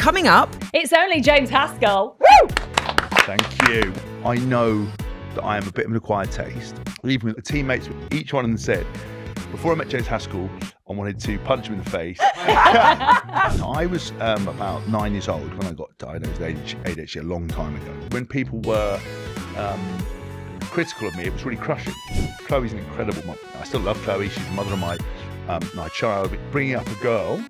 Coming up, it's only James Haskell. Woo! Thank you. I know that I am a bit of an acquired taste. Even with the teammates, each one of them said, before I met James Haskell, I wanted to punch him in the face. I was about 9 years old when I got diagnosed with ADHD a long time ago. When people were critical of me, it was really crushing. Chloe's an incredible mum. I still love Chloe. She's the mother of my child. But bringing up a girl,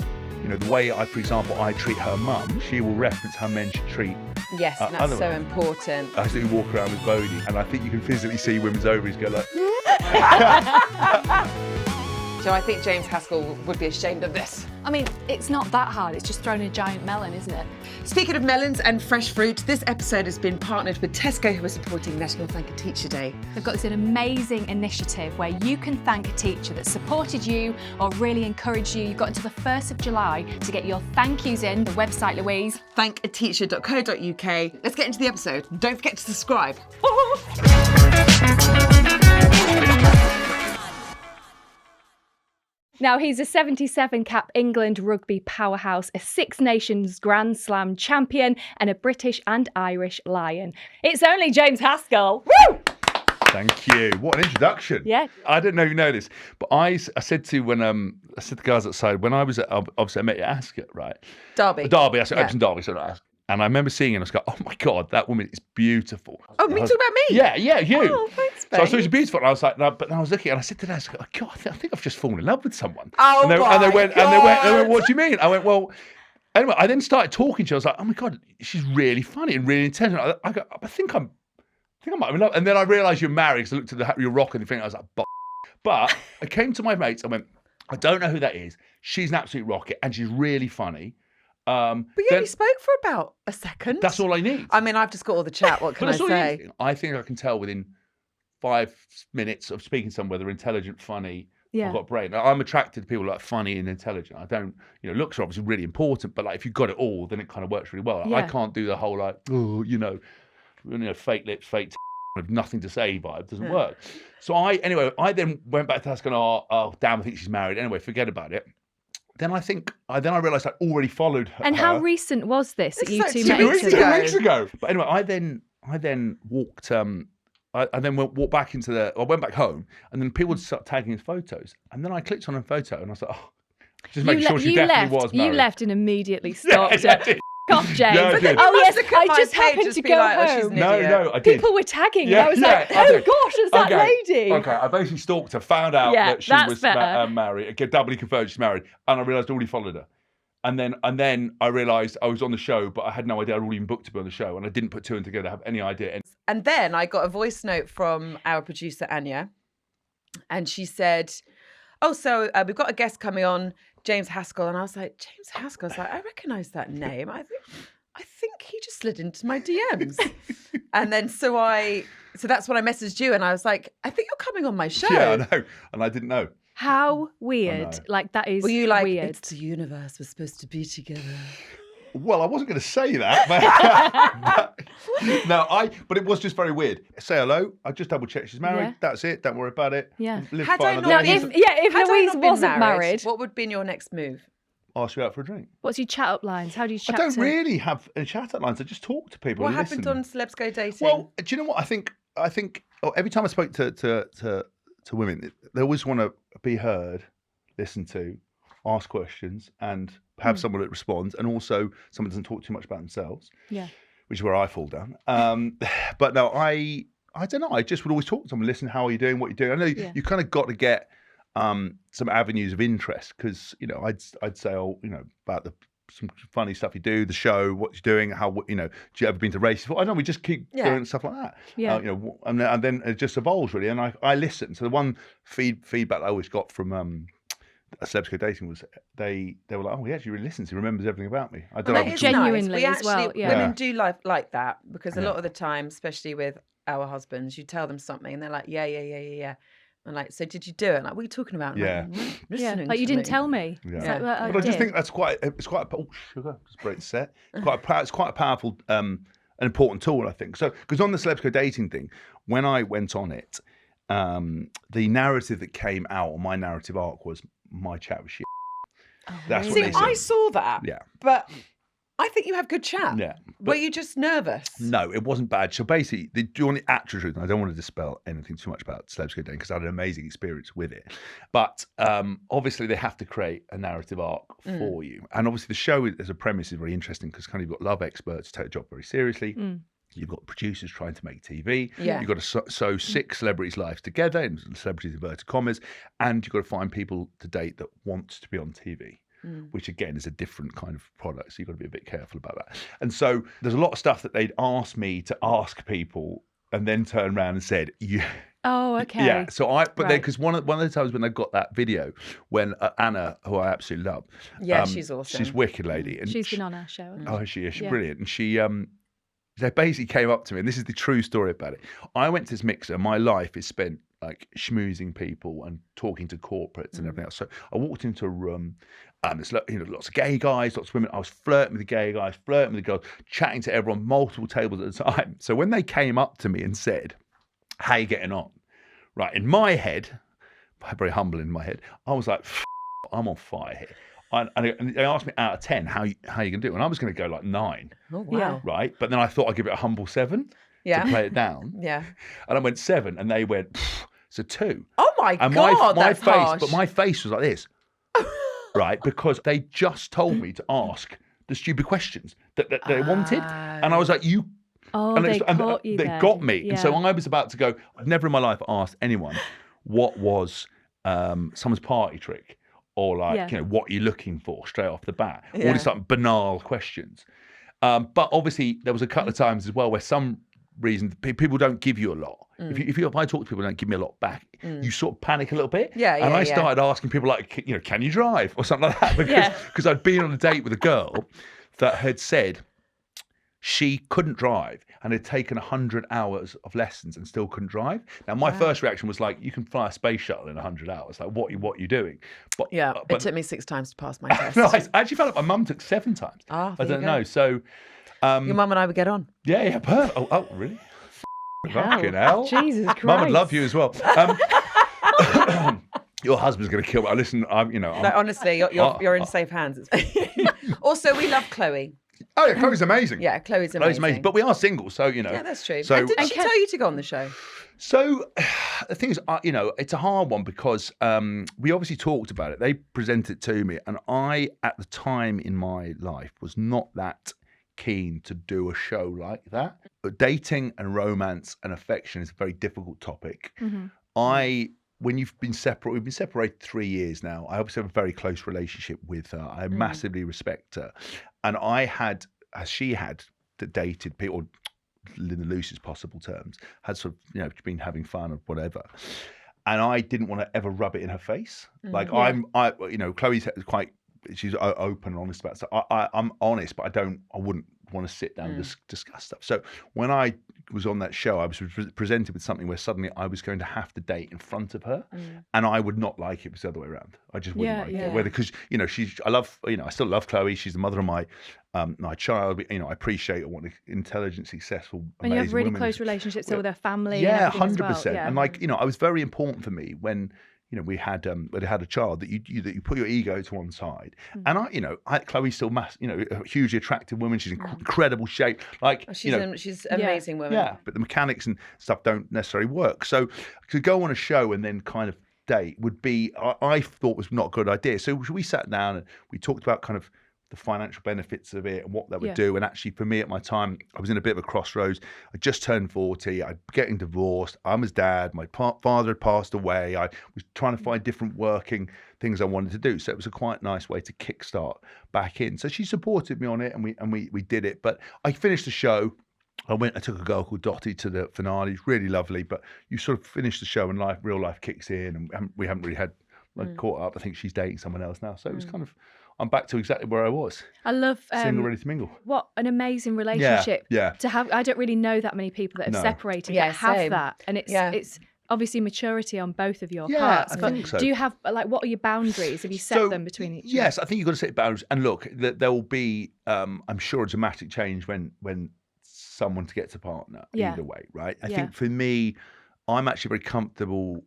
you know, the way for example, I treat her mum, she will reference how men should treat. yes, that's so important. I still walk around with Bodie, and I think you can physically see women's ovaries go like. So I think James Haskell would be ashamed of this. I mean, it's not that hard. It's just throwing a giant melon, isn't it? Speaking of melons and fresh fruit, this episode has been partnered with Tesco, who are supporting National Thank a Teacher Day. They've got this amazing initiative where you can thank a teacher that supported you or really encouraged you. You've got until the 1st of July to get your thank yous in. The website, Louise. Thankateacher.co.uk. Let's get into the episode. Don't forget to subscribe. Now, he's a 77-cap England rugby powerhouse, a Six Nations Grand Slam champion, and a British and Irish Lion. It's only James Haskell. Woo! Thank you. What an introduction. Yeah. I don't know if you know this, but I said to the guys outside, when I was at, obviously I met you at Haskell, right? Derby. I said, Epsom Derby, so not Haskell. And I remember seeing it and I was like, oh my God, that woman is beautiful. Oh, me talking about me? Yeah, you. Oh, thanks, babe. So I thought she was beautiful. And I was like, no, but then I was looking and I said to them, God, I think I've just fallen in love with someone. Oh, and they went, God. What do you mean? I went, well, anyway, I then started talking to her. I was like, oh my God, she's really funny and really intelligent. I think I might be in love. And then I realised you're married because I looked at your rock and the thing. I was like, but I came to my mates. I went, I don't know who that is. She's an absolute rocket and she's really funny. But you only spoke for about a second. That's all I need. I mean, I've just got all the chat. What can I say? I think I can tell within 5 minutes of speaking to someone whether intelligent, funny, Yeah. I've got a brain. Now, I'm attracted to people like funny and intelligent. I don't, looks are obviously really important, but like if you've got it all, then it kind of works really well. Yeah. I can't do the whole like, fake lips, fake with nothing to say vibe. It doesn't work. So I then went back to Haskell and oh damn, I think she's married. Anyway, forget about it. Then I realised I'd already followed her. And how recent was this that you It's two like met? 2 weeks ago. But anyway, I then walked. I then walked back I went back home, and then people would start tagging his photos, and then I clicked on a photo, and I was like, oh, just making sure she definitely was married. You left and immediately stopped. Yeah, I did. Off, James. Yeah, I did. Oh yes, Look at I my just page, happened just to be go like, oh, she's home. an idiot. No, I did. People were tagging. Yeah, I was yeah, like, I oh did. gosh, it's that lady. Okay, I basically stalked her, found out Yeah, that she that's was better. married, doubly confirmed she's married, and I realised I'd already followed her. And then I realised I was on the show, but I had no idea I'd already been booked to be on the show, and I didn't put two and together, have any idea. And then I got a voice note from our producer, Anya, and she said, oh, so we've got a guest coming on, James Haskell. And I was like, James Haskell? I was like, I recognise that name. I think he just slid into my DMs. And then so that's when I messaged you, and I was like, I think you're coming on my show. Yeah, I know. And I didn't know. How weird. Like, that is Were you like, weird. it's the universe, we're supposed to be together? Well, I wasn't going to say that, but it was just very weird. Say hello. I just double checked she's married. Yeah. That's it. Don't worry about it. Yeah. Live Had fine I on not the been- easy. If Had I Louise not been wasn't married, what would have been your next move? Ask you out for a drink. what's your chat up lines? How do you chat I don't to... really have any chat lines. I just talk to people. What and happened listen. on Celebs Go Dating? Well, do you know what I think? Every time I spoke to women, they always want to be heard, listened to, ask questions, and have someone that responds, and also someone doesn't talk too much about themselves. Yeah. Which is where I fall down. But no, I don't know. I just would always talk to someone, listen, how are you doing, what you're doing. I know you kind of got to get some avenues of interest because, I'd say, about some funny stuff you do, the show, what you're doing, how, do you ever been to races? I don't know, we just keep doing stuff like that. Yeah. And then it just evolves really. And I listen. So the one feedback I always got from Celebs Go Dating was they were like, oh, he actually really listens. He remembers everything about me. I don't know. That is Genuinely nice. as well, yeah. Women do like that because a lot of the time, especially with our husbands, you tell them something and they're like, yeah. And like, so did you do it? Like, what are you talking about? And Yeah. Listening Like, you to didn't me. tell me. Yeah. It's like, well, I But I just did. think that's sugar, just break the set. It's quite a powerful, an important tool, I think. So, because on the Celebs Go Dating thing, when I went on it, the narrative that came out on my narrative arc was my chat was shit. Oh, That's really? what See, they said. I saw that. Yeah. But I think you have good chat. Yeah. Were you just nervous? No, it wasn't bad. So basically, do you want the actual truth? And I don't want to dispel anything too much about Celebs Go Dating because I had an amazing experience with it. But obviously, they have to create a narrative arc for you. And obviously, the show as a premise is very interesting because kind of you've got love experts who take the job very seriously. You've got producers trying to make TV. Yeah. You've got to sew 6 celebrities' lives together, in celebrities inverted commas, and you've got to find people to date that want to be on TV. Which again is a different kind of product, so you've got to be a bit careful about that. And so there's a lot of stuff that they'd asked me to ask people, and then turn around and said, "Yeah." Oh, okay. Yeah. So then because one of the times when they got that video, when Anna, who I absolutely love, she's awesome. She's a wicked lady, and She's been on our show. Oh, she is. She's brilliant, and she they basically came up to me, and this is the true story about it. I went to this mixer. My life is spent like schmoozing people and talking to corporates and everything else. So I walked into a room. There's lots of gay guys, lots of women. I was flirting with the gay guys, flirting with the girls, chatting to everyone, multiple tables at a time. So when they came up to me and said, "How you getting on?" Right, in my head, very humble in my head, I was like, "I'm on fire here." And they asked me out of 10, how you going to do it? And I was going to go like 9. Oh, wow. Yeah. Right, but then I thought I'd give it a humble 7 to play it down. Yeah. And I went 7, and they went, "It's a 2." Oh my And God, my that's face, harsh. but my face was like this. Right, because they just told me to ask the stupid questions that they wanted, and I was like, "You." Oh, And they caught you they then. got me, and so Yeah. I was about to go. I've never in my life asked anyone what was someone's party trick, or like what are you looking for straight off the bat. All these like banal questions, but obviously there was a couple of times as well where some reason people don't give you a lot. If I talk to people who don't give me a lot back, you sort of panic a little bit. And I started asking people like, "Can you drive?" or something like that, because I'd been on a date with a girl that had said she couldn't drive and had taken 100 hours of lessons and still couldn't drive. Now, my first reaction was like, "You can fly a space shuttle in 100 hours. Like, what are you doing?" But it took me 6 times to pass my test. no, I actually found out my mum took 7 times. Oh, I don't know. So, your mum and I would get on. yeah, perfect. Oh, really? Fucking hell. Jesus Christ. Mum would love you as well. Your husband's going to kill me. Listen, No, honestly, you're in safe hands. Also, we love Chloe. Oh, yeah, Chloe's amazing. Yeah, Chloe's amazing. Chloe's amazing. But we are single, so, Yeah, that's true. So, and did she tell you to go on the show? So the thing is, it's a hard one because we obviously talked about it. They presented it to me, and I, at the time in my life, was not that keen to do a show like that. But dating and romance and affection is a very difficult topic. When you've been separate, we've been separated 3 years now. I obviously have a very close relationship with her. I massively respect her. And I had, as she had, dated people, in the loosest possible terms, had sort of, been having fun or whatever. And I didn't want to ever rub it in her face. Like Chloe's quite, she's open and honest about it. So I'm honest, but I wouldn't want to sit down and discuss stuff. So when I was on that show, I was presented with something where suddenly I was going to have to date in front of her, and I would not like it. It was the other way around. I just wouldn't like it. Whether because I still love Chloe. She's the mother of my child. I appreciate what an intelligent, successful, amazing And you have really woman close is. relationships with their family. Yeah, and 100%. Yeah. And it was very important for me when we had a child that you put your ego to one side. And Chloe's still a hugely attractive woman. She's in incredible shape. Like she's an amazing woman. Yeah, but the mechanics and stuff don't necessarily work. So to go on a show and then kind of date would be, I thought was not a good idea. So we sat down and we talked about kind of the financial benefits of it and what that would do. And actually, for me at my time, I was in a bit of a crossroads. I just turned 40. I'm getting divorced. I'm his dad. My father had passed away. I was trying to find different working things I wanted to do. So it was a quite nice way to kickstart back in. So she supported me on it, and we did it. But I finished the show. I took a girl called Dottie to the finale. It's really lovely. But you sort of finish the show and real life kicks in, and we haven't really had caught up. I think she's dating someone else now. So it was kind of, I'm back to exactly where I was. I love single, ready to mingle. What an amazing relationship to have. I don't really know that many people that have separated that have that, and it's obviously maturity on both of your parts. I think so. Do you have what are your boundaries? Have you set them between each other? Yes, I think you've got to set boundaries. And look, there will be, I'm sure, a dramatic change when someone gets a partner either way, right? I think for me, I'm actually very comfortable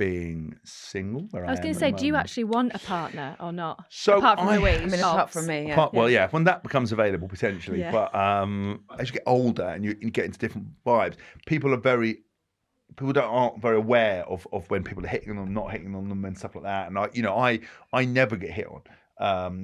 being single. Where I was going to say, do you actually want a partner or not? So apart from Louise. I mean, apart from me, yeah. Well, yeah, when that becomes available potentially. Yeah. But as you get older and you get into different vibes, people aren't very aware of when people are hitting on them, not hitting on them, and stuff like that. And I never get hit on.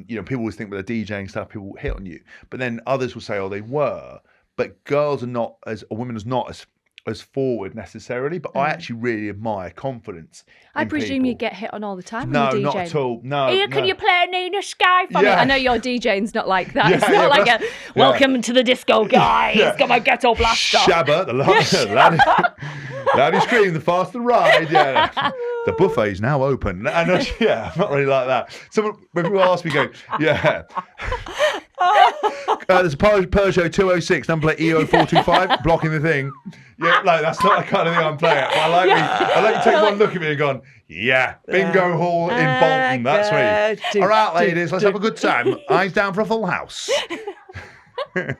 People always think with the DJing stuff, people hit on you, but then others will say, oh, they were. But girls are not women are not as forward necessarily. But I actually really admire confidence. I presume you get hit on all the time. No, when you're DJing. not at all. No. Here, can you play Nina Sky for me? Yeah. I know your DJing's not like that. Yeah, It's not like a welcome to the disco, guys. Yeah. Got my ghetto blaster. Shabba, laddie scream, the fast and ride. Yeah, the buffet's now open. And I'm not really like that. So when people ask me, go, yeah. There's a Peugeot 206, number plate EO425, blocking the thing. Yeah, like that's not the kind of thing I'm playing at. But I like you take one look at me and gone, yeah, bingo hall in Bolton, that's me. All right, ladies, let's have a good time. Eyes down for a full house. Do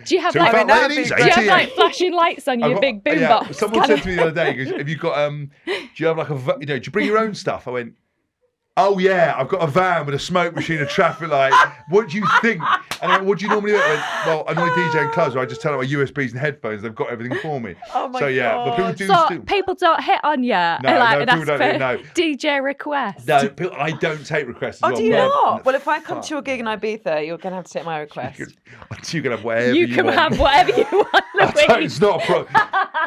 you have like flashing lights on your big boombox? Someone said to me the other day, have you got do you have like do you bring your own stuff? I went, oh yeah, I've got a van with a smoke machine, a traffic light. What do you think? And I went, what do you normally do? I went, well, I normally DJ in clubs where I just tell them my USBs and headphones. They've got everything for me. Oh my God. But people do. So people don't hit on you. No, people don't. No. DJ requests. No, I don't take requests. Oh, do you not? Well, if I come to your gig in Ibiza, you're going to have to take my request. You can have whatever you want. You can have whatever you want, Louise. It's not a problem.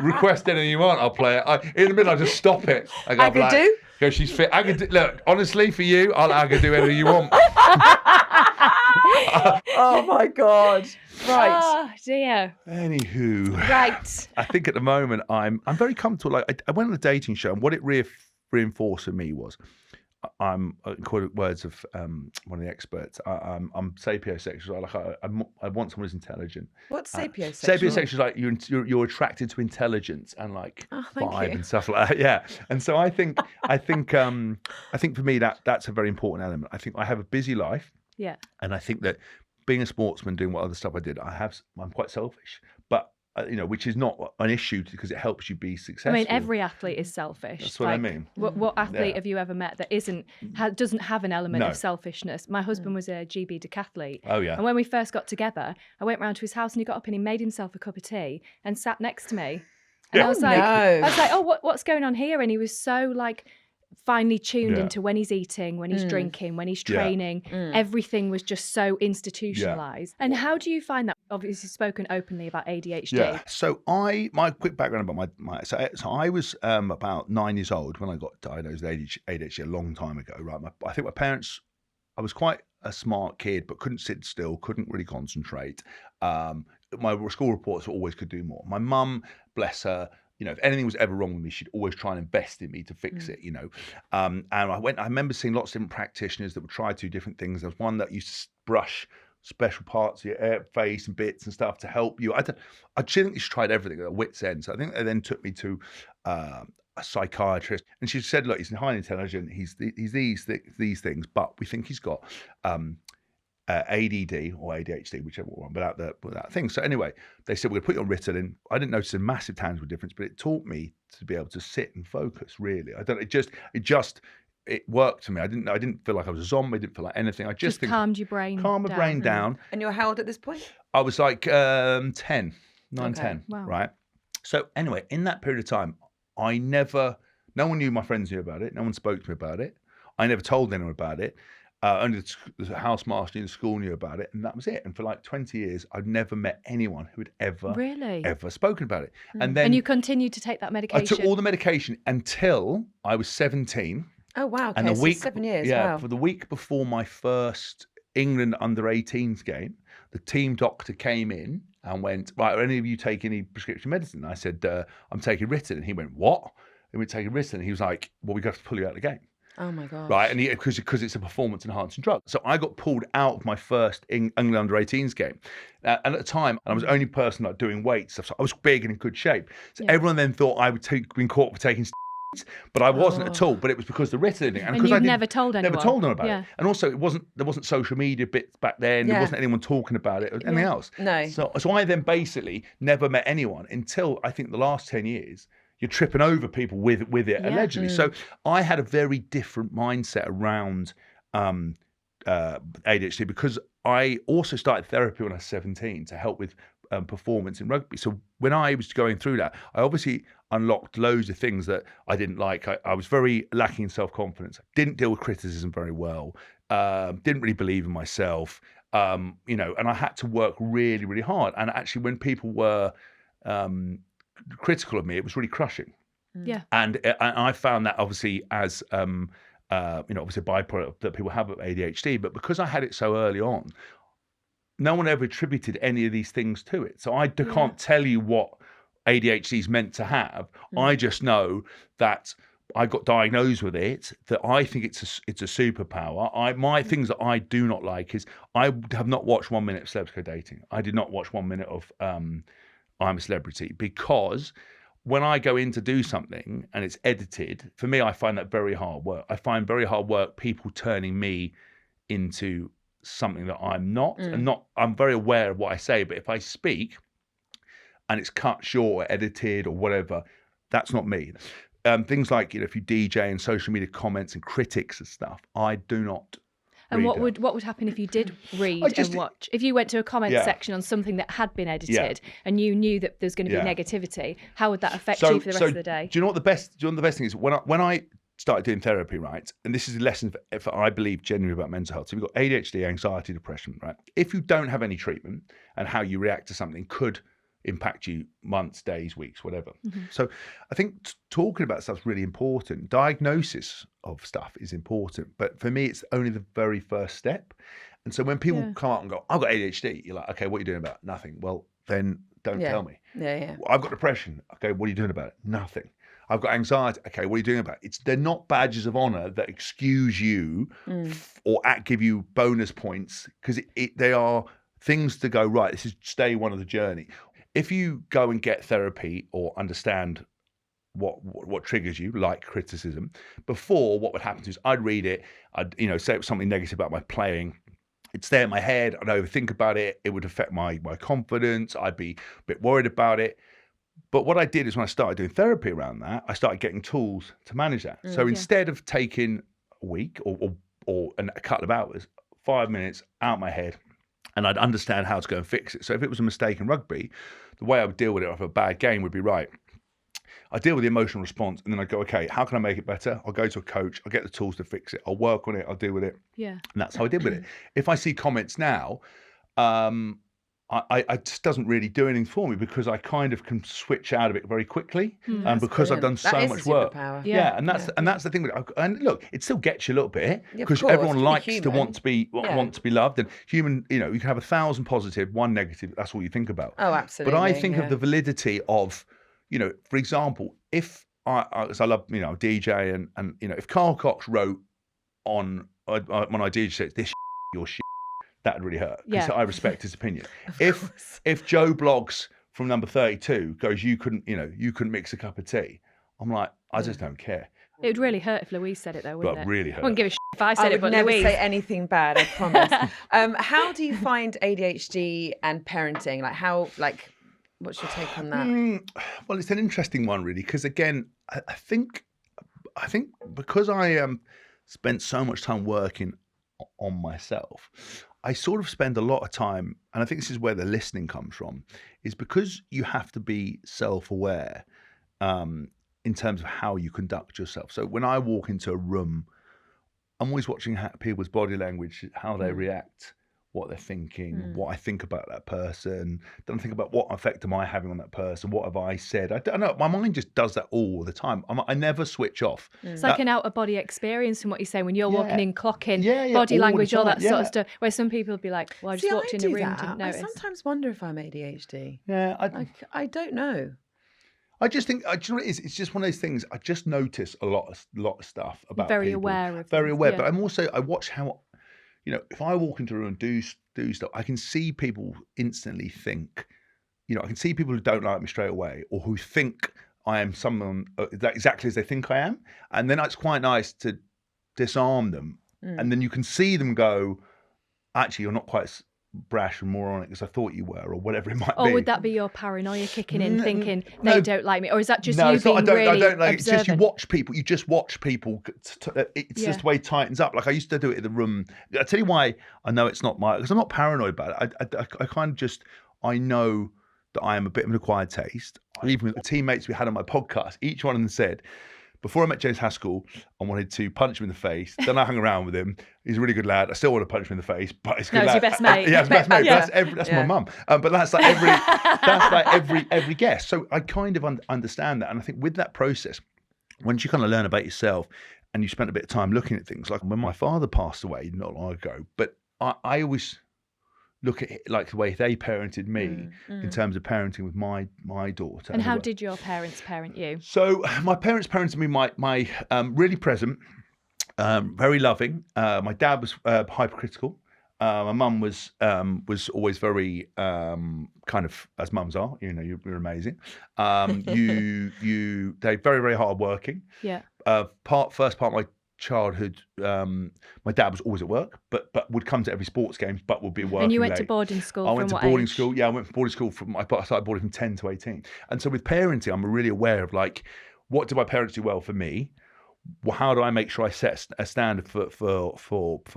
Request anything you want, I'll play it. In the middle, I just stop it. I could do? Go, she's fit. I could do, look, honestly, for you, I could do anything you want. Oh my God! Right. Oh dear. Anywho, right. I think at the moment I'm very comfortable. Like I went on a dating show, and what it reinforced for me was, I'm, in words of one of the experts, I'm sapiosexual. I want someone who's intelligent. What's sapiosexual? Sapiosexual is like you're attracted to intelligence and like vibe and stuff like that. Yeah. And so I think for me that's a very important element. I think I have a busy life. Yeah. And I think that being a sportsman, doing what other stuff I did, I'm quite selfish, but which is not an issue because it helps you be successful. I mean, every athlete is selfish. That's what I mean. What athlete have you ever met that doesn't have an element of selfishness? My husband was a GB decathlete. Oh yeah. And when we first got together, I went round to his house and he got up and he made himself a cup of tea and sat next to me. And I was like, oh, what's going on here? And he was so like finely tuned into when he's eating, when he's drinking, when he's training. Everything was just so institutionalized. And how do you find that? Obviously spoken openly about ADHD. Yeah. So my quick background about so I was about 9 years old when I got diagnosed with ADHD a long time ago, right? I think my parents, I was quite a smart kid, but couldn't sit still, couldn't really concentrate. My school reports always could do more. My mum, bless her, if anything was ever wrong with me, she'd always try and invest in me to fix it, And I remember seeing lots of different practitioners that would try to do different things. There was one that used to brush special parts of your face and bits and stuff to help you. I think she tried everything at a wit's end. So I think they then took me to a psychiatrist, and she said, look, he's highly intelligent. He's these things, but we think he's got ADD or ADHD, whichever one, without that thing. So anyway, they said, we're going to put you on Ritalin. I didn't notice a massive tangible difference, but it taught me to be able to sit and focus, really. It worked for me. I didn't feel like I was a zombie. I didn't feel like anything. I just calmed your brain calm my brain down. And you're how old at this point? I was like 10, 10, Wow. right? So anyway, in that period of time, no one knew, my friends knew about it. No one spoke to me about it. I never told anyone about it. Only the housemaster in the school knew about it, and that was it. And for like 20 years, I'd never met anyone who had ever spoken about it. And you continued to take that medication? I took all the medication until I was 17. Oh, wow. Okay, And so 7 years. Yeah, wow. for the week before my first England under-18s game, the team doctor came in and went, right, are any of you take any prescription medicine? And I said, I'm taking Ritalin. And he went, what? And we're taking Ritalin. And he was like, well, we have to pull you out of the game. Oh my God! Right, and because it's a performance-enhancing drug, so I got pulled out of my first England under-18s game, and at the time, I was the only person like doing weight stuff, so I was big and in good shape. So everyone then thought I would been caught for taking steroids, but I wasn't at all. But it was because the Ritalin thing, and because I never told anyone. Never told them about it, and also there wasn't social media bits back then. There wasn't anyone talking about it or anything else. No. So I then basically never met anyone until I think the last 10 years. you're tripping over people with it allegedly. So I had a very different mindset around ADHD because I also started therapy when I was 17 to help with performance in rugby. So when I was going through that, I obviously unlocked loads of things that I didn't like. I was very lacking in self-confidence. Didn't deal with criticism very well. Didn't really believe in myself. And I had to work really, really hard. And actually, when people were critical of me, it was really crushing. Yeah. And I found that obviously as obviously a byproduct that people have of ADHD, but because I had it so early on, no one ever attributed any of these things to it. So I can't tell you what ADHD is meant to have. I just know that I got diagnosed with it, that I think it's a superpower. My things that I do not like is I have not watched 1 minute of Celebs Go Dating. I did not watch 1 minute of I'm a Celebrity, because when I go in to do something and it's edited, for me, I find that very hard work. I find very hard work people turning me into something that I'm not. And I'm very aware of what I say, but if I speak and it's cut short or edited or whatever, that's not me. Things like, if you DJ and social media comments and critics and stuff, I do not. And what would happen if you did read and watch? If you went to a comment section on something that had been edited and you knew that there's going to be negativity, how would that affect you for the rest of the day? Do you know what the best thing is? When I started doing therapy, right? And this is a lesson for I believe genuinely about mental health. So we've got ADHD, anxiety, depression, right? If you don't have any treatment, and how you react to something could impact you months, days, weeks, whatever. So I think talking about stuff is really important. Diagnosis of stuff is important, but for me, it's only the very first step. And so when people come out and go, I've got ADHD, you're like, okay, what are you doing about it? Nothing. Well, then don't tell me. I've got depression. Okay, what are you doing about it? Nothing. I've got anxiety. Okay, what are you doing about it? They're not badges of honor that excuse you or give you bonus points, because they are things to go, right, this is day one of the journey. If you go and get therapy or understand what triggers you, like criticism, before, what would happen is I'd read it, I'd say it was something negative about my playing, it'd stay in my head, I'd overthink about it, it would affect my confidence, I'd be a bit worried about it. But what I did is when I started doing therapy around that, I started getting tools to manage that. So instead of taking a week or a couple of hours, 5 minutes out of my head, and I'd understand how to go and fix it. So if it was a mistake in rugby, the way I would deal with it after a bad game would be, right, I deal with the emotional response, and then I go, okay, how can I make it better? I'll go to a coach, I'll get the tools to fix it, I'll work on it, I'll deal with it. Yeah. And that's how I did with it. If I see comments now, I just doesn't really do anything for me, because I kind of can switch out of it very quickly, and because I've done so much work. And that's the thing with it. And look, it still gets you a little bit, because everyone likes to want to be loved, and human. You can have 1,000 positive, 1 negative. That's all you think about. Oh, absolutely. But I think of the validity of, for example, if I love DJ and if Carl Cox wrote on when I DJ said this your shit, that would really hurt, because I respect his opinion. If Joe Blogs from number 32 goes, you couldn't mix a cup of tea, I'm like, I just don't care. It would really hurt if Louise said it, though, wouldn't it? Really hurt. I wouldn't give a shit if I said it, but I would never Louise. say anything bad, I promise. How do you find ADHD and parenting? What's your take on that? Well, it's an interesting one, really, because again, I think because I spent so much time working on myself, I sort of spend a lot of time, and I think this is where the listening comes from, is because you have to be self-aware in terms of how you conduct yourself. So when I walk into a room, I'm always watching people's body language, how they react, what they're thinking, what I think about that person. Then I think about what effect am I having on that person? What have I said? I don't know. My mind just does that all the time. I never switch off. It's like an out-of-body experience from what you're saying when you're walking in, clocking, body language, all that sort of stuff. Where some people will be like, well, I just walked in the room, didn't notice. I sometimes wonder if I'm ADHD. Yeah. I don't know. I just think, do you know what it is? It's just one of those things. I just notice a lot of stuff about very people. Very aware. But I watch how, if I walk into a room and do stuff, I can see people instantly think, I can see people who don't like me straight away, or who think I am someone that exactly as they think I am. And then it's quite nice to disarm them. And then you can see them go, actually, you're not quite brash and moronic as I thought you were, or whatever it might be. Or would that be your paranoia kicking in, thinking they don't like me, or is that just you it's being not, I really don't like. observant? It's just you watch people. You just watch people. It's just the way it tightens up. Like I used to do it in the room. I tell you why I know it's not because I'm not paranoid about it. I kind of just I know that I am a bit of an acquired taste. Even with the teammates we had on my podcast, each one of them said, before I met James Haskell, I wanted to punch him in the face. Then I hung around with him. He's a really good lad. I still want to punch him in the face, but it's good. No, it's your best mate. Yeah, it's best mate. Yeah. That's my mum. But that's like every guest. So I kind of understand that, and I think with that process, once you kind of learn about yourself, and you spent a bit of time looking at things, like when my father passed away not long ago, but I always look at it like the way they parented me in terms of parenting with my daughter. And how did your parents parent you? So my parents parented me my really present, very loving. My dad was hypercritical. My mum was always very kind of, as mums are, you know, you're amazing. They're very, very hard working. Yeah. First part of my childhood, my dad was always at work, but would come to every sports game, but would be working. And you went late. to boarding school. I went from to what boarding age? school. Yeah, I went to boarding school I started boarding from 10 to 18. And so with parenting, I'm really aware of like, what do my parents do well for me? Well, how do I make sure I set a standard for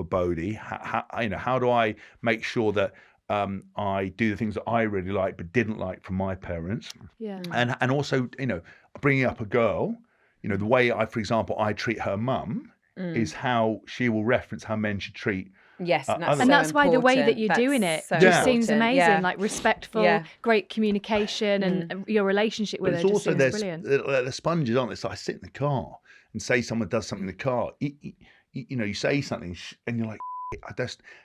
Bodie? How do I make sure that I do the things that I really like but didn't like from my parents? Yeah. And also, you know, bringing up a girl, you know, the way for example, I treat her mum is how she will reference how men should treat. Yes, and And that's why the way that you're doing it just seems amazing, Yeah. like respectful, great communication, and your relationship with But her it's just also seems brilliant. the sponges, aren't they? So I sit in the car and say someone does something in the car. You know, you say something and you're like,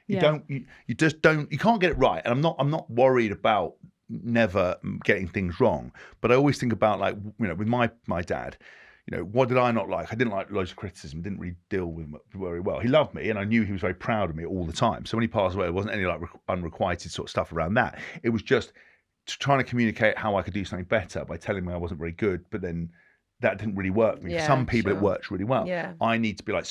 you can't get it right. And I'm not worried about never getting things wrong, but I always think about, like, you know, with my dad. You know, what did I not like? I didn't like loads of criticism, didn't really deal with it very well. He loved me, and I knew he was very proud of me all the time. So when he passed away, it wasn't any like unrequited sort of stuff around that. It was just trying to communicate how I could do something better by telling me I wasn't very good, but then that didn't really work for me. For some people, it works really well. Yeah. I need to be like,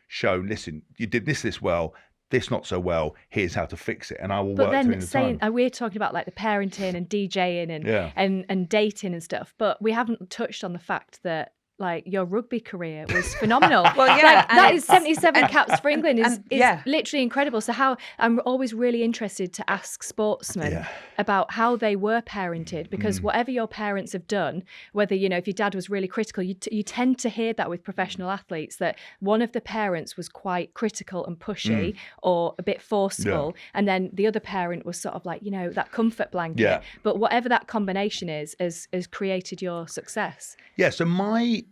shown, listen, you did this well, this not so well, here's how to fix it, and I will work to it in the time. We're talking about like the parenting and DJing and dating and stuff, but we haven't touched on the fact that, like, your rugby career was phenomenal. Well, yeah, like, that is 77 caps for England is yeah. literally incredible. So I'm always really interested to ask sportsmen about how they were parented, because whatever your parents have done, whether, you know, if your dad was really critical, you tend to hear that with professional athletes, that one of the parents was quite critical and pushy or a bit forceful, and then the other parent was sort of like, you know, that comfort blanket. Yeah. But whatever that combination is, has created your success. Yeah. So my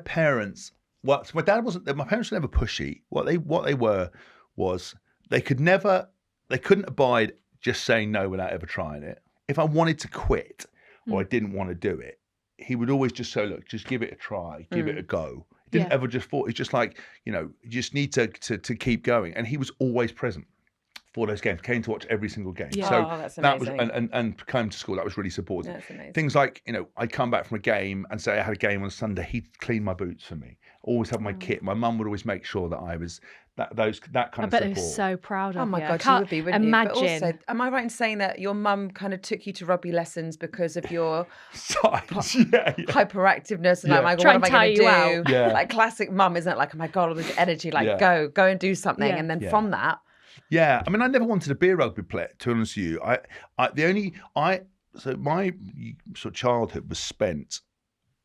parents, so my parents were never pushy. What they were was they couldn't abide just saying no without ever trying it. If I wanted to quit or I didn't want to do it, he would always just say, look, just give it a try, give it a go. He didn't ever just thought, it's just like, you know, you just need to keep going. And he was always present for those games, came to watch every single game. Yeah. So that's that was, amazing. and came to school, that was really supportive. That's amazing. Things like, you know, I'd come back from a game and say I had a game on Sunday, he'd clean my boots for me, always have my kit. My mum would always make sure that I was that kind of support. I bet they were so proud of you. Oh my God, you would be, wouldn't you? But also, am I right in saying that your mum kind of took you to rugby lessons because of your hyperactiveness and like, my God, what am I going to do? Yeah. Like classic mum, isn't it? Like, oh my God, all this energy, like go and do something. And then from that. Yeah, I mean, I never wanted to be a rugby player, to be honest with you. So my sort of childhood was spent,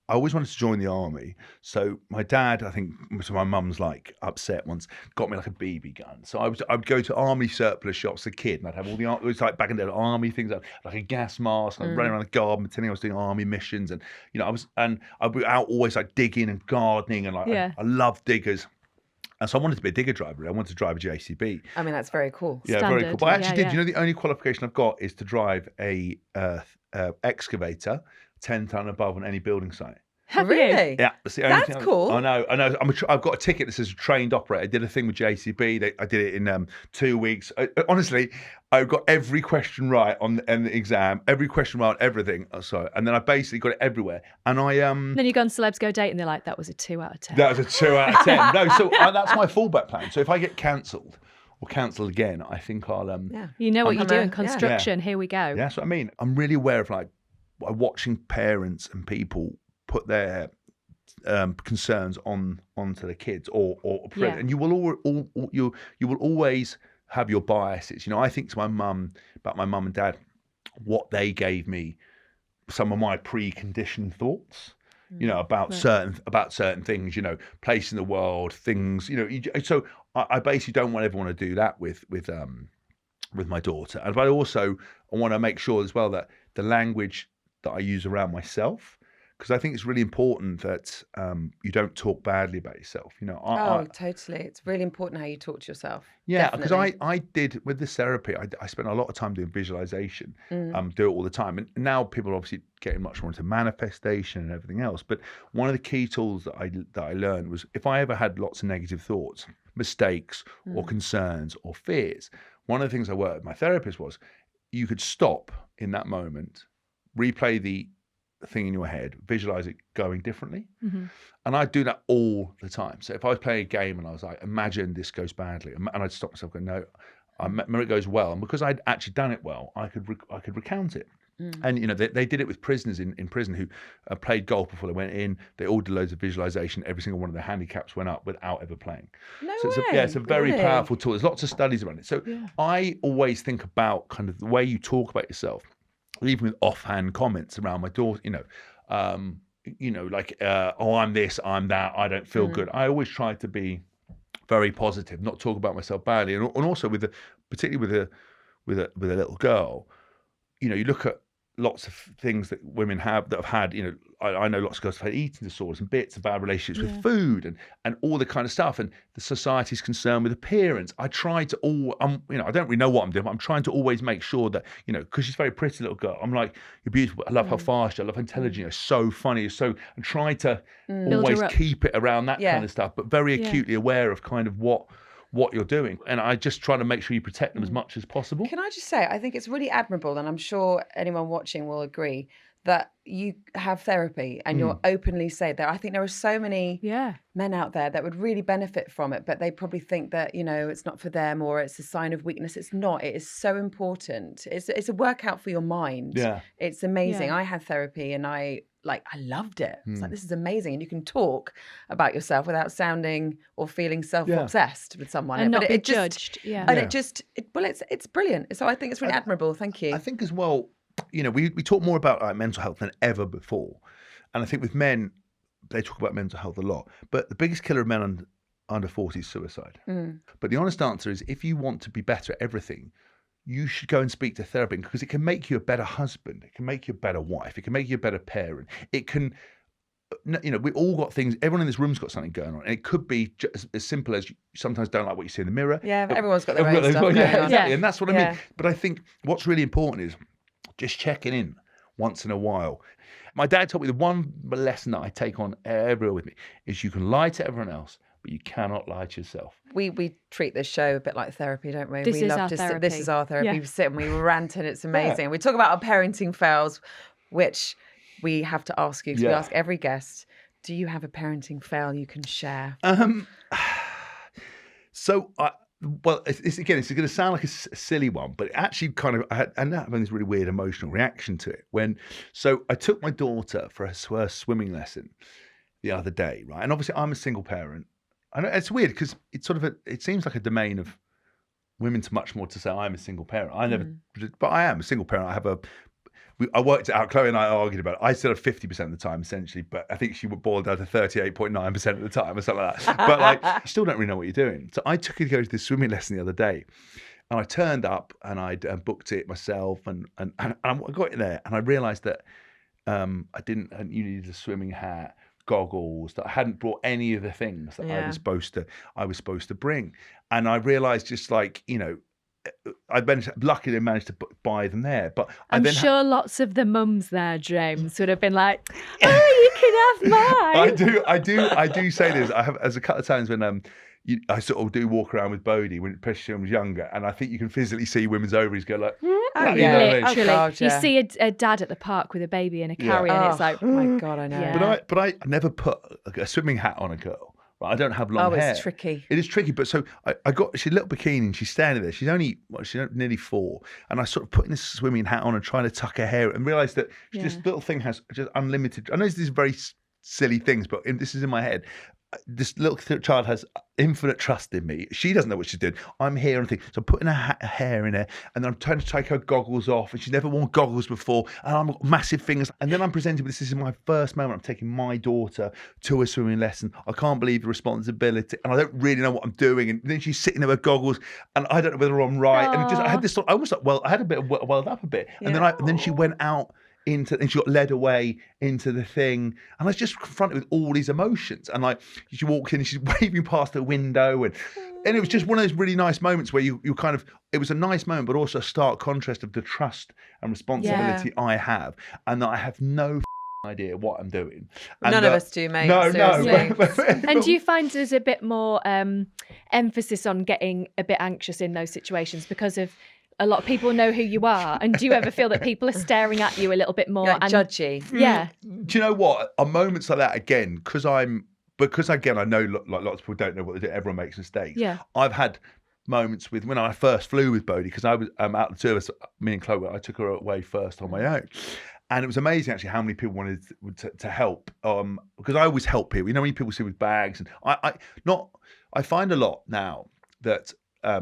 I always wanted to join the army. So my dad, I think, so my mum's like upset once, got me like a BB gun. So I would go to army surplus shops as a kid, and I'd have all the, it was like back in the day, army things, like a gas mask, and I'd run around the garden pretending I was doing army missions. And, you know, I'd be out always like digging and gardening, and like, I love diggers. And so I wanted to be a digger driver. I wanted to drive a JCB. I mean, that's very cool. Yeah, very cool. But I actually did. You know, the only qualification I've got is to drive a excavator 10 ton above on any building site. Really? Yeah, that's the only thing. Cool. I know. I've got a ticket that says trained operator. I did a thing with JCB. I did it in 2 weeks. Honestly, I got every question right on the exam. Every question right on everything. And then I basically got it everywhere. And then you go on Celebs Go Dating, and they're like, that was a 2 out of 10. That was a 2 out of 10. No, so that's my fallback plan. So if I get cancelled or cancel again, I think I'll You know what you're doing, construction. Here we go. Yeah, that's what I mean. I'm really aware of like watching parents and people put their concerns onto the kids or and you will always have your biases. I think to my mum about my mum and dad, what they gave me, some of my preconditioned thoughts, about certain things, place in the world, things, so I basically don't want everyone to do that with my daughter. But I want to make sure as well that the language that I use around myself, because I think it's really important that you don't talk badly about yourself. Totally. It's really important how you talk to yourself. Yeah, because I did with this therapy, I spent a lot of time doing visualization, do it all the time. And now people are obviously getting much more into manifestation and everything else. But one of the key tools that I learned was if I ever had lots of negative thoughts, mistakes or concerns or fears, one of the things I worked with my therapist was you could stop in that moment, replay the thing in your head, visualize it going differently. And I'd do that all the time. So if I was playing a game and I was like, imagine this goes badly, and I'd stop myself going, no, I remember it goes well. And because I'd actually done it well, I could recount it. And they did it with prisoners in prison who played golf before they went in. They all did loads of visualization. Every single one of their handicaps went up without ever playing. It's a very powerful tool. There's lots of studies around it. So I always think about kind of the way you talk about yourself, even with offhand comments around my daughter, like, oh, I'm this, I'm that, I don't feel good. I always try to be very positive, not talk about myself badly. And also particularly with a little girl, you look at lots of things that women have that have had, I know lots of girls have had eating disorders and bits of bad relationships with food and all the kind of stuff, and the society's concerned with appearance. I try to I don't really know what I'm doing, but I'm trying to always make sure that, because she's a very pretty little girl, I'm like, you're beautiful, I love how fast you are, I love how intelligent you are, so funny, and try to always keep it around that kind of stuff, but very acutely aware of kind of what you're doing. And I just try to make sure you protect them as much as possible. Can I just say, I think it's really admirable, and I'm sure anyone watching will agree, that you have therapy and you're openly say that. I think there are so many men out there that would really benefit from it, but they probably think that, it's not for them or it's a sign of weakness. It's not. It is so important. It's a workout for your mind. Yeah. It's amazing. I had therapy and I loved it. It's like, this is amazing. And you can talk about yourself without sounding or feeling self-obsessed with someone. And not be judged. It's brilliant. So I think it's really admirable. Thank you. I think as well, we talk more about mental health than ever before. And I think with men, they talk about mental health a lot. But the biggest killer of men under 40 is suicide. But the honest answer is, if you want to be better at everything, you should go and speak to therapy, because it can make you a better husband. It can make you a better wife. It can make you a better parent. It can, we all got things, everyone in this room's got something going on. And it could be just as simple as you sometimes don't like what you see in the mirror. Yeah, everyone's got their own stuff going on. Exactly. Yeah. And that's what I mean. But I think what's really important is just checking in once in a while. My dad told me the one lesson that I take on everywhere with me is you can lie to everyone else, but you cannot lie to yourself. We treat this show a bit like therapy, don't we? This is our therapy. We sit and we rant and it's amazing. We talk about our parenting fails, which we have to ask you, because we ask every guest, do you have a parenting fail you can share? It's going to sound like a silly one, but it actually kind of, I ended up having this really weird emotional reaction to it. So I took my daughter for her first swimming lesson the other day, right? And obviously I'm a single parent. I know it's weird because it's sort of it seems like a domain of women to much more to say I'm a single parent. But I am a single parent. I worked it out. Chloe and I argued about it. I still have 50% of the time, essentially, but I think she would boil down to 38.9% of the time or something like that. But you still don't really know what you're doing. So I took her to go to this swimming lesson the other day, and I turned up and I booked it myself, and I got in there and I realised that you needed a swimming hat, goggles, that I hadn't brought any of the things that I was supposed to bring, and I realised just luckily managed to buy them there, but I'm sure lots of the mums there, James, would have been like, "Oh, you can have mine." I do say this. I have, as a couple of times when I sort of do walk around with Bodie when she was younger, and I think you can physically see women's ovaries go like, literally. You see a dad at the park with a baby in a carrier, and it's like, oh my God, I know. But I never put a swimming hat on a girl. Right? I don't have long hair. Oh, it's tricky. It is tricky. But so she's a little bikini and she's standing there. She's nearly 4. And I sort of putting this swimming hat on and trying to tuck her hair and realised that this little thing has just unlimited. I know these are very silly things, but this is in my head. This little child has infinite trust in me. She doesn't know what she's doing. I'm here and so I'm putting her hair in her, and then I'm trying to take her goggles off, and she's never worn goggles before, and I'm got massive fingers. And then I'm presented with this is my first moment. I'm taking my daughter to a swimming lesson. I can't believe the responsibility, and I don't really know what I'm doing. And then she's sitting there with goggles, and I don't know whether I'm right. Aww. And I had this thought, I had a bit of welled up a bit, and then she went out. And she got led away into the thing, and I was just confronted with all these emotions. And like she walked in and she's waving past the window, and it was just one of those really nice moments where you kind of, it was a nice moment, but also a stark contrast of the trust and responsibility I have, and that I have no idea what I'm doing. And none of us do, mate. No. And do you find there's a bit more emphasis on getting a bit anxious in those situations because of a lot of people know who you are? And do you ever feel that people are staring at you a little bit more? And judgy. Yeah. Do you know what? On moments like that, again, because I know like lots of people don't know what they do. Everyone makes mistakes. Yeah. I've had moments with when I first flew with Bodie, because I was out of the 2 of us, me and Chloe, I took her away first on my own. And it was amazing actually how many people wanted to help. Because I always help people. You know, when people see with bags, and I find a lot now that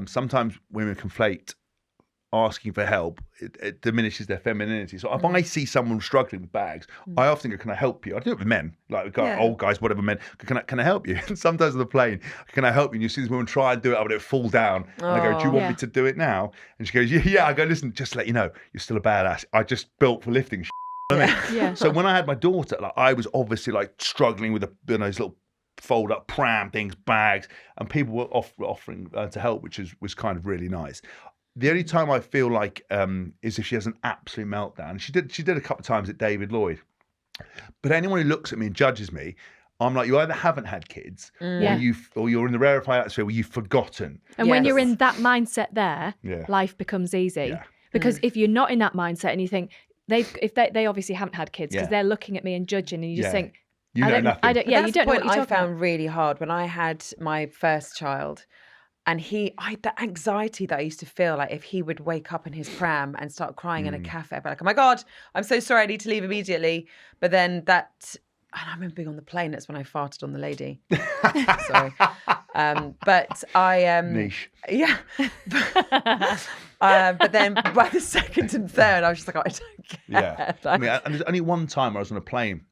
sometimes women conflate asking for help, it diminishes their femininity. So if I see someone struggling with bags, I often go, can I help you? I do it with men, like old guys, whatever men. Can I help you? And sometimes on the plane, can I help you? And you see this woman try and do it, I would fall down. And I go, do you want me to do it now? And she goes, yeah. I go, listen, just to let you know, you're still a badass. I just built for lifting. So when I had my daughter, like I was obviously like struggling with those little fold up pram things, bags, and people were offering to help, which was kind of really nice. The only time I feel like is if she has an absolute meltdown. She did a couple of times at David Lloyd. But anyone who looks at me and judges me, I'm like, you either haven't had kids or you're in the rarefied atmosphere where you've forgotten. And when you're in that mindset there, life becomes easy. Yeah. Because if you're not in that mindset and you think, they obviously haven't had kids because they're looking at me and judging, and you just think, you know nothing. You don't know what you're talking I found really hard when I had my first child. And the anxiety that I used to feel, like if he would wake up in his pram and start crying in a cafe, I'd be like, oh my God, I'm so sorry, I need to leave immediately. But then and I remember being on the plane, that's when I farted on the lady. Sorry. But I... Niche. Yeah. But then by the second and third, I was just like, oh, I don't care. Yeah. I mean, and there's only one time I was on a plane,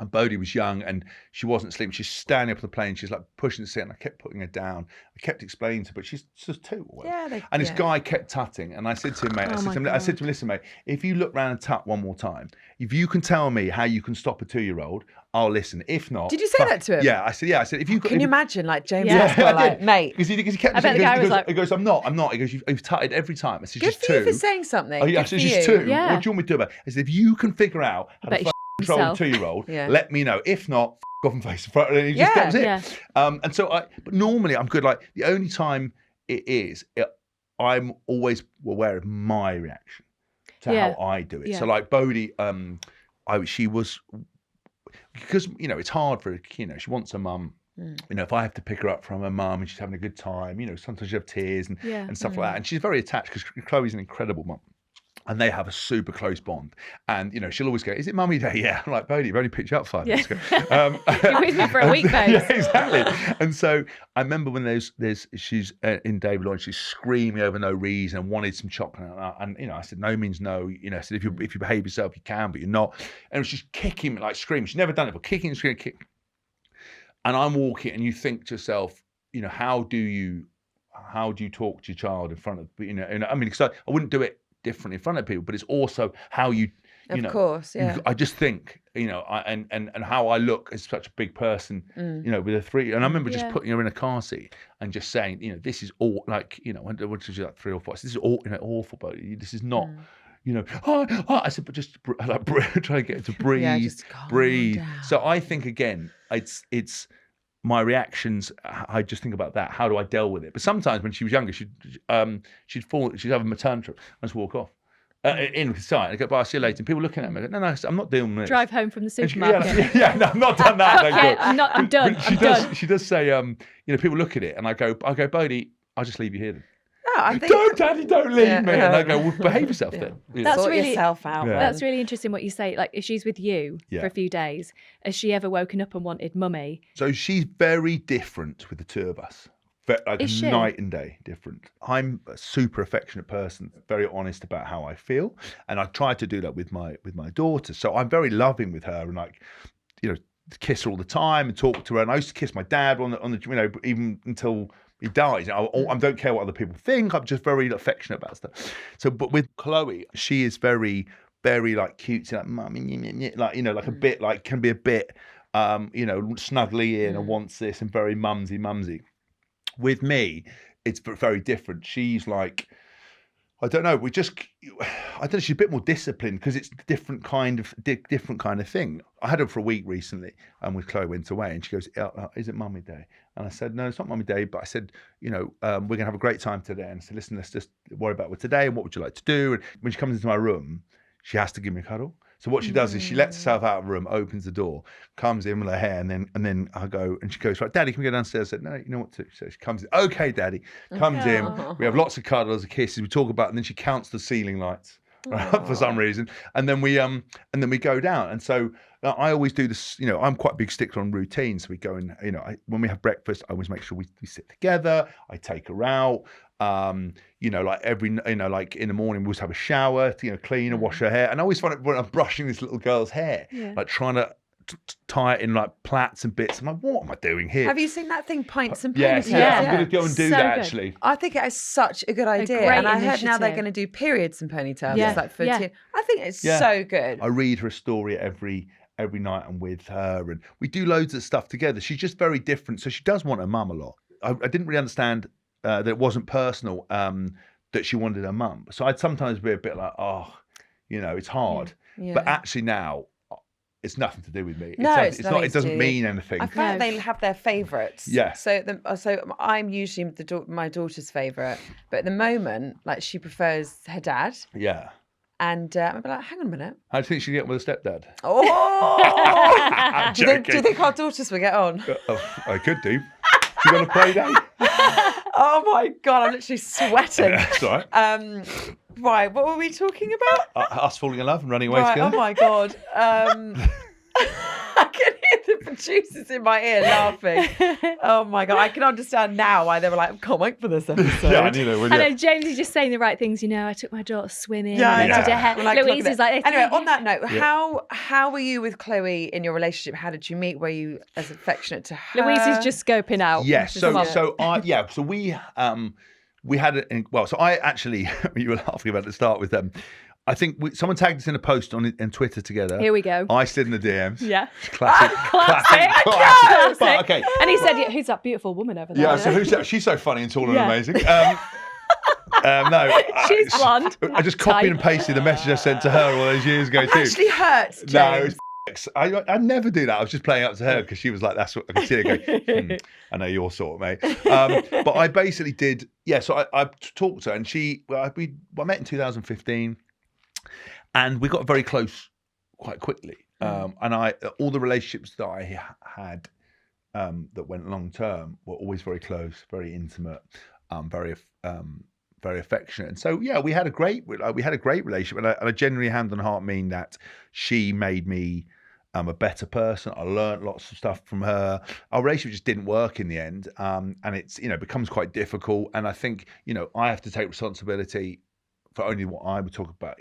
and Bodie was young and she wasn't sleeping. She's standing up on the plane. She's like pushing the seat, and I kept putting her down. I kept explaining to her, but she's just 2 or whatever. And this guy kept tutting. And I said to him, mate, I said to him, listen, mate, if you look round and tut one more time, if you can tell me how you can stop a 2-year-old, I'll listen. If not... Did you say that to him? Yeah, I said, if you... Can you imagine, like, James Haskell, like, mate... Because he kept... I bet the guy was like... He goes, I'm not. He goes, you've tutted every time. I said, good just for 2. you for saying something. Oh, yeah, I said, just 2. Yeah. What do you want me to do about it? I said, if you can figure out how to control a 2-year-old, let me know. If not, off and face in front. And that was it. Yeah. And so but normally I'm good. Like the only time I'm always aware of my reaction to how I do it. So like Bodie, she was, because, you know, it's hard for, you know, she wants a mum. You know, if I have to pick her up from her mum and she's having a good time, you know, sometimes you have tears and stuff like that. And she's very attached because Chloe's an incredible mum. And they have a super close bond. And, you know, she'll always go, is it mummy day? Yeah. I'm like, Bodie, I've only picked you up 5 minutes ago. You're with me for a week, babe. Yeah, exactly. And so I remember when she's in David Lloyd, she's screaming over no reason and wanted some chocolate. And, you know, I said, no means no. You know, I said, if you behave yourself, you can, but you're not. And it was just kicking me, like screaming. She's never done it, but kicking and screaming, kicking. And I'm walking and you think to yourself, you know, how do you talk to your child in front of, you know, I mean, because I wouldn't do it different in front of people, but it's also how you know, of course, I just think, you know, and how I look as such a big person, you know, with a 3, and I remember just putting her in a car seat and just saying, you know, this is all, like, you know, what did you like 3 or 4? This is all, you know, awful, but this is not, you know, I said, but just like trying to get her to breathe, breathe. Down. So I think again, it's my reactions. I just think about that. How do I deal with it? But sometimes when she was younger, she'd have a tantrum. I just walk off. in sight. I go, bye, see you later. And people looking at me, I go, no, I'm not doing this. Drive home from the And supermarket. no, I've not done that. Thank Okay, God. I'm done. But she does say, people look at it, and I go, Bodie, I'll just leave you here then. No, I think Don't, Daddy, don't leave me. And I go, well, behave yourself then. That's sort really- yourself out. Yeah. That's really interesting what you say. Like, if she's with you for a few days, has she ever woken up and wanted mummy? So she's very different with the two of us. Like Is she? night and day different. I'm a super affectionate person, very honest about how I feel, and I try to do that with my daughter. So I'm very loving with her, and like, kiss her all the time and talk to her. And I used to kiss my dad on the even until he dies. I don't care what other people think. I'm just very affectionate about stuff. So, but with Chloe, she is very, very like cutesy, like mummy, like a bit like can be a bit, snuggly in and wants this and very mumsy. With me, it's very different. She's like, I don't know. She's a bit more disciplined because it's a different kind of thing. I had her for a week recently, and with Chloe went away, and she goes, "Is it Mummy Day?" And I said, "No, it's not Mummy Day." But I said, we're gonna have a great time today. And I said, "Listen, let's just worry about what today and what would you like to do." And when she comes into my room, she has to give me a cuddle. So what she does is she lets herself out of the room, opens the door, comes in with her hair, and then I go, and she goes, right, Daddy, can we go downstairs? I said, no, you know what to do. So she comes in, okay, Daddy, comes in. We have lots of cuddles, kisses, we talk about, and then she counts the ceiling lights for some reason, and then we go down. And so I always do this. I'm quite a big stickler on routine. So we go and when we have breakfast, I always make sure we sit together. I take her out. Like like in the morning, we always have a shower, clean and wash her hair. And I always find it when I'm brushing this little girl's hair, like trying to tie it in like plaits and bits. I'm like, what am I doing here? Have you seen that thing, Pints and Yes, Ponytails? I'm going to go and do that good. actually. I think it is such a good idea. great And I heard now they're initiative. going to do periods and ponytails. Yeah. It's like for Yeah. teen. I think it's so good. I read her a story every night. I'm with her, and we do loads of stuff together. She's just very different. So she does want her mum a lot. I didn't really understand that it wasn't personal, that she wanted her mum. So I'd sometimes be a bit like, it's hard. Yeah. But actually now, it's nothing to do with me. No, it's not. It doesn't mean anything. I feel like they have their favourites. Yeah. So I'm usually my daughter's favourite, but at the moment, like she prefers her dad. Yeah. And I'd be like, hang on a minute. How do you think she'd get with a stepdad? Oh! do you think our daughters will get on? I could do. She got a play date? Oh my God, I'm literally sweating. That's all right. Right, what were we talking about? Us falling in love and running away Right, together. oh my God. I can hear the producers in my ear laughing. Oh my God, I can understand now why they were like, I can't wait for this episode. Yeah, I knew they would. I know James is just saying the right things. I took my daughter swimming. Yeah, I did her hair. Well, like, Louise is like, anyway, on that note, how were you with Chloe in your relationship? How did you meet? Were you as affectionate to her? Louise is just scoping out. Yes. So we had it. So I actually, you were laughing about it to start with them. I think someone tagged us in a post on Twitter together. Here we go. I slid in the DMs. Yeah. Classic. Classic. But, okay. And he said, who's that beautiful woman over there? Yeah. So who's that? She's so funny and tall and amazing. No, She's blonde. I just copied and pasted the message I sent to her all those years ago too. Actually hurts, James. No, it was I never do that. I was just playing up to her because she was like, that's what I could see her go, I know your sort, mate. But I basically did, so I talked to her, and I met in 2015, and we got very close quite quickly. And all the relationships that I had that went long term were always very close, very intimate, very affectionate. And so we had a great relationship, and I genuinely, hand on heart, mean that she made me a better person. I learned lots of stuff from her. Our relationship just didn't work in the end, and it's becomes quite difficult. And I think I have to take responsibility for only what I would talk about,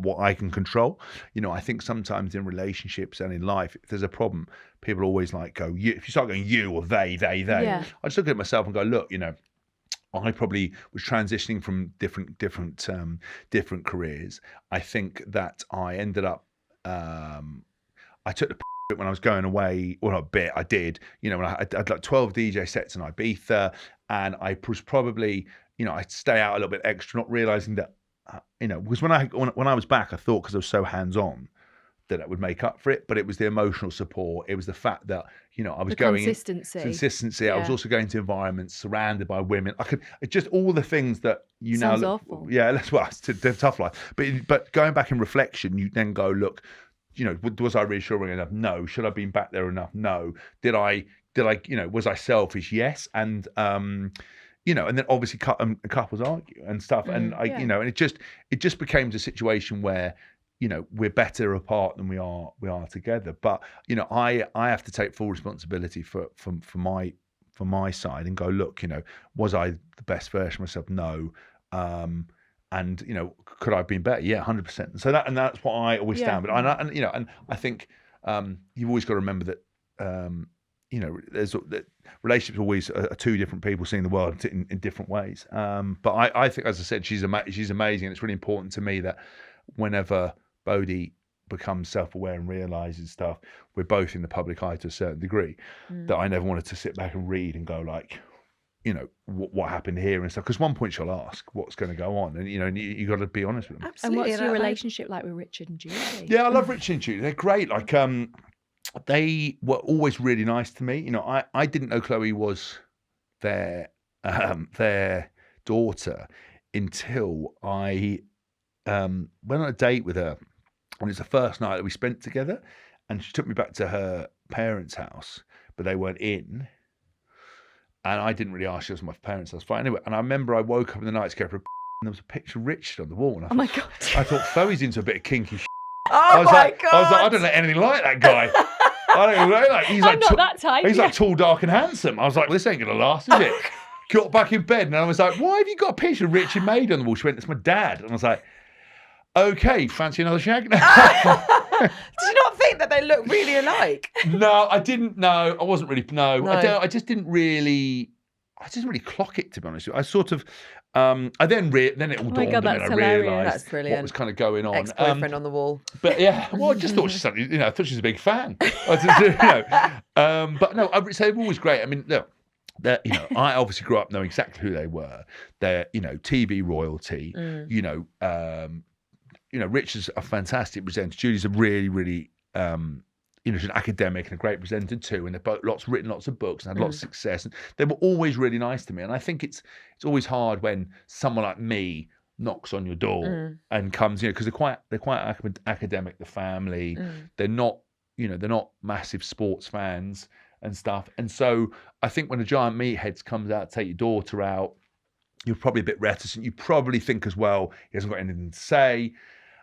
what I can control. I think sometimes in relationships and in life, if there's a problem, people always go, you. If you start going you or they, Yeah. I just look at myself and go, look, I probably was transitioning from different careers. I think that I ended up, I took the bit when I was going away. Well, not a bit, I did. When I had like 12 DJ sets in Ibiza, and I was probably, I'd stay out a little bit extra, not realizing that, because when I was back, I thought, because I was so hands on, that would make up for it, but it was the emotional support. It was the fact that, I was The going consistency. I was also going to environments surrounded by women. Just all the things that Sounds now awful. Yeah, that's it's a tough life. But going back in reflection, you then go, look, was I reassuring enough? No. Should I have been back there enough? No. Did I, was I selfish? Yes. And, and then obviously couples argue and stuff. And and it just became a situation where, we're better apart than we are together. But, I have to take full responsibility for my side and go, look, was I the best version of myself? No. And could I have been better? Yeah, 100%. So that's what I always stand. But and I think you've always got to remember that that relationships always are two different people seeing the world in different ways. But I think, as I said, she's amazing, and it's really important to me that whenever Bodie becomes self-aware and realizes stuff, we're both in the public eye to a certain degree. That I never wanted to sit back and read and go like, what happened here and stuff. Because one point she'll ask what's going to go on, and you got to be honest with them. Absolutely. And what's your relationship like with Richard and Julie? Yeah, I love Richard and Julie. They're great. Like, they were always really nice to me. I didn't know Chloe was their daughter until I went on a date with her, and it was the first night that we spent together, and she took me back to her parents' house, but they weren't in. And I didn't really ask. She was my parents' house. Fine. Anyway, and I remember I woke up in the night to go for a and there was a picture of Richard on the wall. And my God. I thought Chloe's into a bit of kinky shit. Oh, I was my like, God. I don't know anything like that guy. I don't know. Like, he's I'm not that type. He's like tall, dark, and handsome. I was like, this ain't going to last, is it? Got back in bed, and I was like, why have you got a picture of Richard Maid on the wall? She went, it's my dad. And I was like, okay, fancy another shag? Did you not think that they look really alike? No, I didn't. No, I wasn't really. No. I didn't really clock it, to be honest with you. I sort of, I then it all dawned on me, and I realised what was kind of going on. Ex-boyfriend on the wall. But yeah, well, I just thought I thought she was a big fan. But no, so they were always great. I mean, look, I obviously grew up knowing exactly who they were. They're, TV royalty. Richard's a fantastic presenter. Julie's a really, really, she's an academic and a great presenter too, and they've both written lots of books and had lots of success. And they were always really nice to me. And I think it's always hard when someone like me knocks on your door and comes, because they're quite academic. The family, they're not massive sports fans and stuff. And so I think when a giant meathead comes out to take your daughter out, you're probably a bit reticent. You probably think as well, he hasn't got anything to say.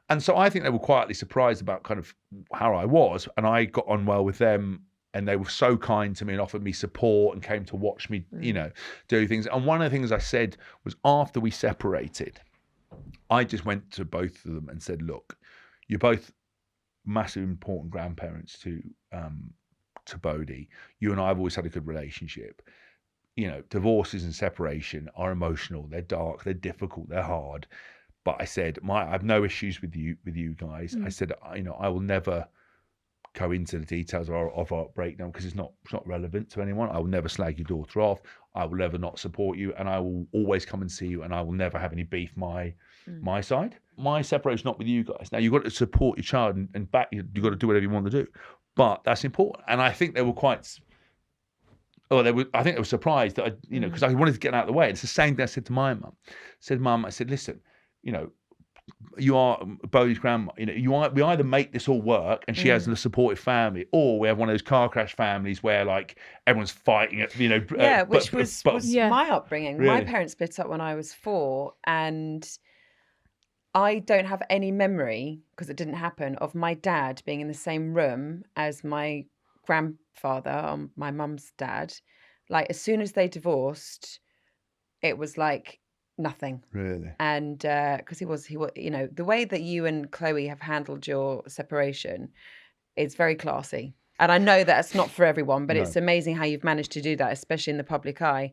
And so I think they were quietly surprised about kind of how I was, and I got on well with them, and they were so kind to me and offered me support and came to watch me, do things. And one of the things I said was, after we separated, I just went to both of them and said, look, you're both massive important grandparents to Bodie. You and I have always had a good relationship. Divorces and separation are emotional. They're dark. They're difficult. They're hard. But I said, I have no issues with you guys. I said, I will never go into the details of our breakdown because it's not relevant to anyone. I will never slag your daughter off. I will never not support you, and I will always come and see you, and I will never have any beef my side. My separation's not with you guys. Now, you've got to support your child and back. You've got to do whatever you want to do, but that's important. And I think they were quite. I think they were surprised that because I wanted to get out of the way. It's the same thing I said to my mum. I said, listen, you are Bodie's grandma. We either make this all work and she has a supportive family, or we have one of those car crash families where like everyone's fighting. Which was my upbringing. Really? My parents split up when I was 4, and I don't have any memory, because it didn't happen, of my dad being in the same room as my grandfather, my mum's dad. Like, as soon as they divorced, it was like nothing. Really? And because he was the way that you and Chloe have handled your separation is very classy. And I know that it's not for everyone, but it's amazing how you've managed to do that, especially in the public eye.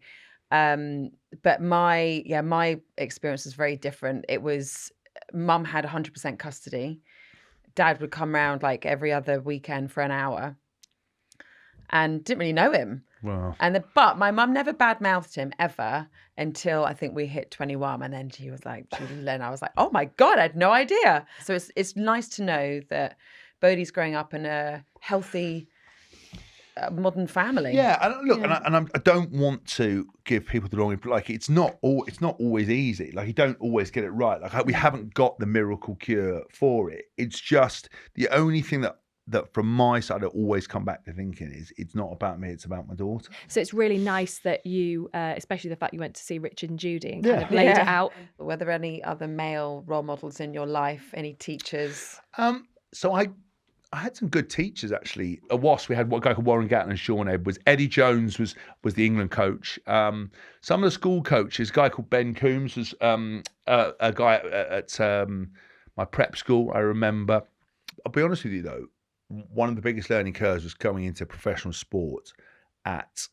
But my experience was very different. It was, mum had 100% custody. Dad would come round like every other weekend for an hour, and didn't really know him. Wow. But my mum never badmouthed him ever until I think we hit 21, and then she was like, and I was like, oh my God, I had no idea. So it's nice to know that Bodie's growing up in a healthy, modern family. Yeah, and look, I don't want to give people the wrong, like it's not always easy. Like you don't always get it right. Like we haven't got the miracle cure for it. It's just the only thing that from my side I always come back to thinking is it's not about me, it's about my daughter. So it's really nice that you, especially the fact you went to see Richard and Judy and kind of laid it out. Were there any other male role models in your life? Any teachers? So I had some good teachers actually. At WASP, we had a guy called Warren Gatton and Sean Edwards. Eddie Jones was the England coach. Some of the school coaches, a guy called Ben Coombs was a guy at my prep school, I remember. I'll be honest with you though, one of the biggest learning curves was coming into professional sport at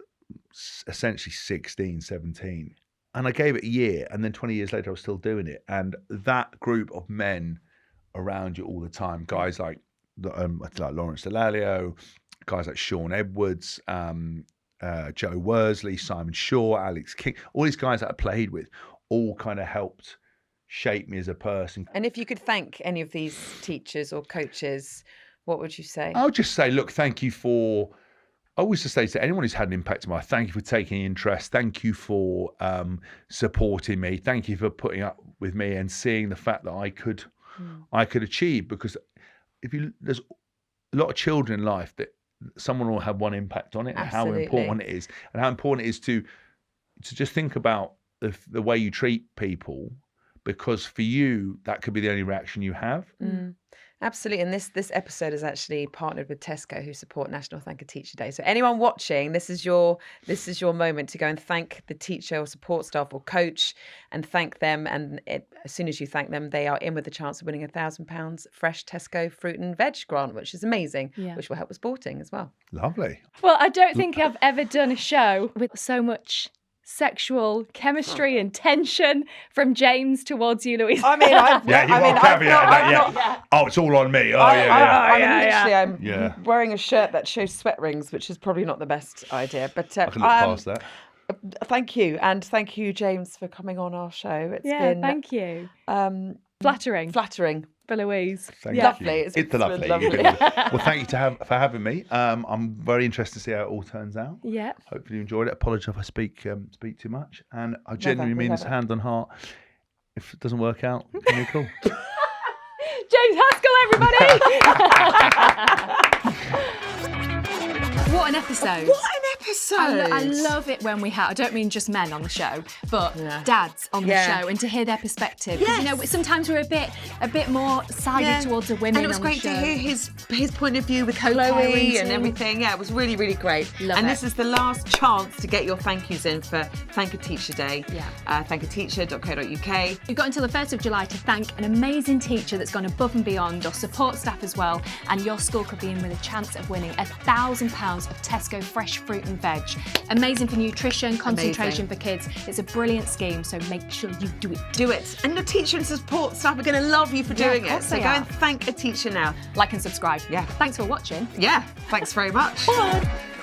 essentially 16, 17. And I gave it a year, and then 20 years later I was still doing it. And that group of men around you all the time, guys like Lawrence Delalio, guys like Sean Edwards, Joe Worsley, Simon Shaw, Alex King, all these guys that I played with all kind of helped shape me as a person. And if you could thank any of these teachers or coaches, what would you say? I would just say, look, thank you for, I always just say to anyone who's had an impact on my life, thank you for taking interest. Thank you for supporting me. Thank you for putting up with me and seeing the fact that I could achieve. Because there's a lot of children in life that someone will have one impact on it. Absolutely. And how important it is, and how important it is to just think about the way you treat people, because for you that could be the only reaction you have. Absolutely. And this episode is actually partnered with Tesco, who support National Thank a Teacher Day. So anyone watching, this is your moment to go and thank the teacher or support staff or coach and thank them. And as soon as you thank them, they are in with the chance of winning £1,000 fresh Tesco fruit and veg grant, which is amazing, which will help with sporting as well. Lovely. Well, I don't think I've ever done a show with so much sexual chemistry and tension from James towards you, Louise. I mean, oh, it's all on me. I'm wearing a shirt that shows sweat rings, which is probably not the best idea. But I can look past that. Thank you, and thank you, James, for coming on our show. It's been thank you. Flattering for Louise. Thank you. Lovely. It's lovely. Well, thank you for having me. I'm very interested to see how it all turns out. Yeah. Hopefully you enjoyed it. Apologise if I speak too much, and I genuinely mean this hand on heart. If it doesn't work out, give me a call. James Haskell, everybody. What an episode. I love it when we have, I don't mean just men on the show, but dads on the show, and to hear their perspective. Yes. You know, sometimes we're a bit more sided towards the women. And it was great to hear his point of view with Chloe and everything. Yeah, it was really, really great. This is the last chance to get your thank yous in for Thank a Teacher Day. Thankateacher.co.uk. You've got until the 1st of July to thank an amazing teacher that's gone above and beyond, or support staff as well, and your school could be in with a chance of winning £1,000 of Tesco fresh fruit and veg. Amazing for nutrition, concentration for kids. It's a brilliant scheme, so make sure you do it. Do it. And the teacher and support staff are going to love you for doing it. So go and thank a teacher now. Like and subscribe. Yeah. Thanks for watching. Yeah. Thanks very much. Bye.